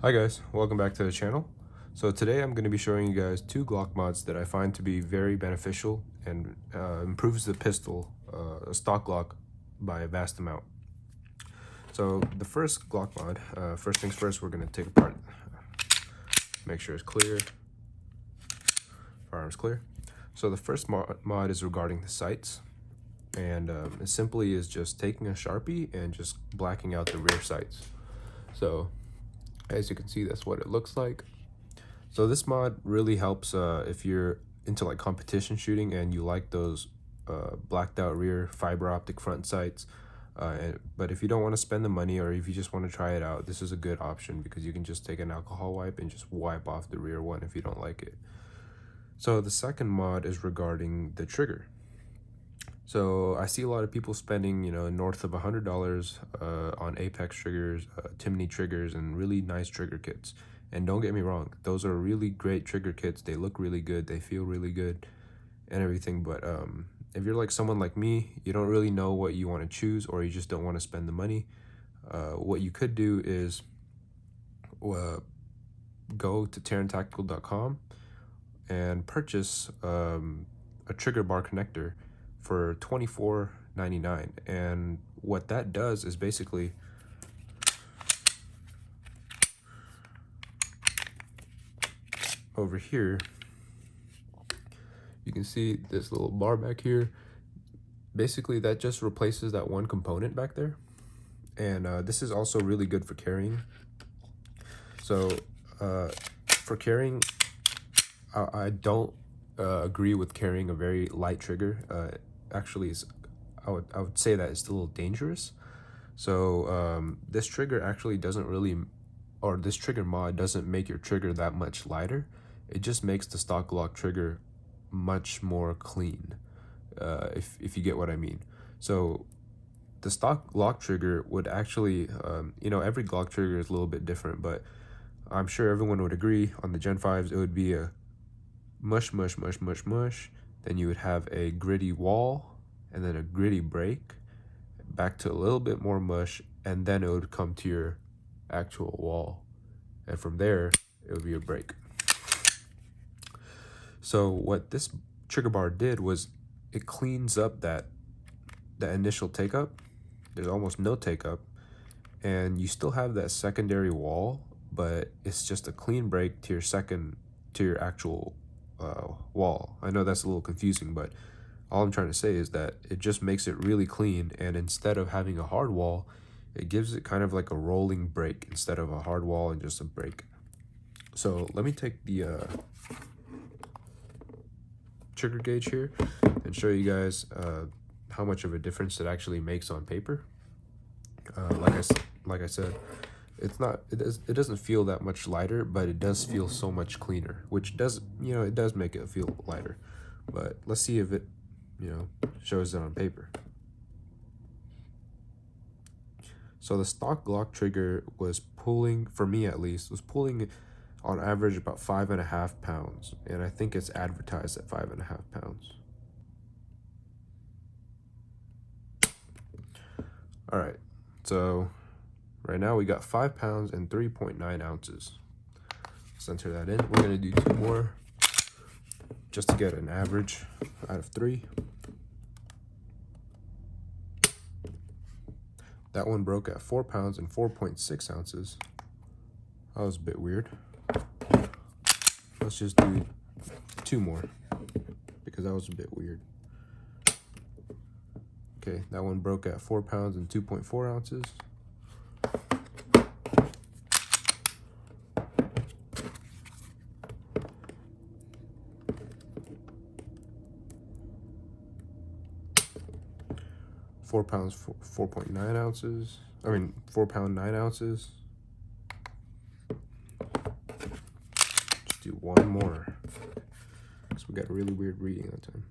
Hi guys, welcome back to the channel. So today I'm going to be showing you guys two Glock mods that I find to be very beneficial and improves the pistol, stock Glock, by a vast amount. So the first Glock mod, first things first, we're going to take apart, make sure it's clear, firearms clear. So the first mod is regarding the sights, and it simply is just taking a Sharpie and just blacking out the rear sights. So as you can see, that's what it looks like. So this mod really helps if you're into like competition shooting and you like those blacked out rear fiber optic front sights. But if you don't want to spend the money, or if you just want to try it out, this is a good option because you can just take an alcohol wipe and just wipe off the rear one if you don't like it. So the second mod is regarding the trigger. So I see a lot of people spending, north of $100 on Apex triggers, Timney triggers, and really nice trigger kits. And don't get me wrong, those are really great trigger kits. They look really good, they feel really good, and everything. But if you're like someone like me, you don't really know what you want to choose, or you just don't want to spend the money. What you could do is go to terrantactical.com and purchase a trigger bar connector for $24.99. And what that does is basically over here, you can see this little bar back here. Basically that just replaces that one component back there, and this is also really good for carrying. So for carrying, I don't agree with carrying a very light trigger. Actually, I would say that it's a little dangerous. So this trigger actually doesn't really, or this trigger mod doesn't make your trigger that much lighter. It just makes the stock Glock trigger much more clean, if you get what I mean. So the stock Glock trigger would actually, every Glock trigger is a little bit different, but I'm sure everyone would agree on the Gen 5s, it would be a mush, mush, mush, mush, mush. Then you would have a gritty wall, and then a gritty break, back to a little bit more mush, and then it would come to your actual wall. And from there, it would be a break. So what this trigger bar did was it cleans up that initial take up. There's almost no take up, and you still have that secondary wall, but it's just a clean break to your actual wall. I know that's a little confusing, but all I'm trying to say is that it just makes it really clean, and instead of having a hard wall, it gives it kind of like a rolling break instead of a hard wall and just a break. So let me take the trigger gauge here and show you guys how much of a difference it actually makes on paper. Like I said, it doesn't feel that much lighter, but it does feel so much cleaner, which does, it does make it feel lighter. But let's see if it, shows it on paper. So the stock Glock trigger was pulling, for me at least, was pulling on average about 5.5 pounds, and I think it's advertised at 5.5 pounds. All right, so right now we got 5 pounds and 3.9 ounces. Let's enter that in. We're gonna do 2 more just to get an average out of 3. That one broke at 4 pounds and 4.6 ounces. That was a bit weird. Let's just do 2 more because that was a bit weird. Okay, that one broke at 4 pounds and 2.4 ounces. Four pounds, 4.9 ounces. 4 pound 9 ounces. Just do 1 more. So we got a really weird reading that time.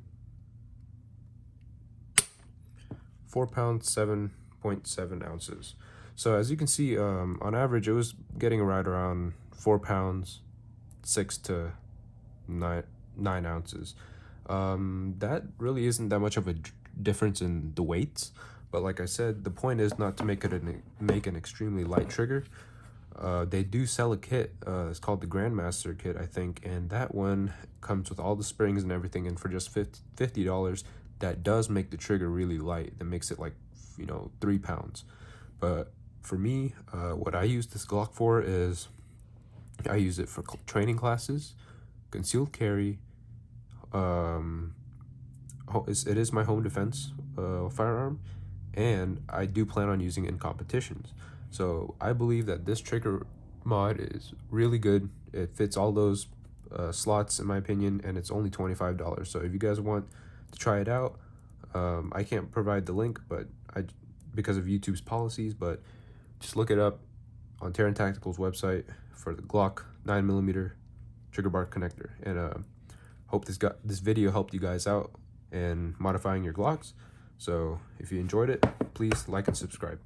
4 pounds, 7.7 ounces. So as you can see, on average, it was getting right around 4 pounds, 6 to 9 ounces. That really isn't that much of a difference in the weights, but like I said, the point is not to make an extremely light trigger. They do sell a kit. It's called the Grandmaster kit, I think, and that one comes with all the springs and everything. And for just $50, that does make the trigger really light. That makes it like 3 pounds. But for me, what I use this Glock for is I use it for training classes, concealed carry. It is my home defense firearm, and I do plan on using it in competitions. So I believe that this trigger mod is really good. It fits all those slots in my opinion, and it's only $25. So if you guys want to try it out, I can't provide the link, but because of YouTube's policies, but just look it up on Terran Tactical's website for the Glock 9mm trigger bar connector. And hope this video helped you guys out in modifying your Glocks. So if you enjoyed it, please like and subscribe.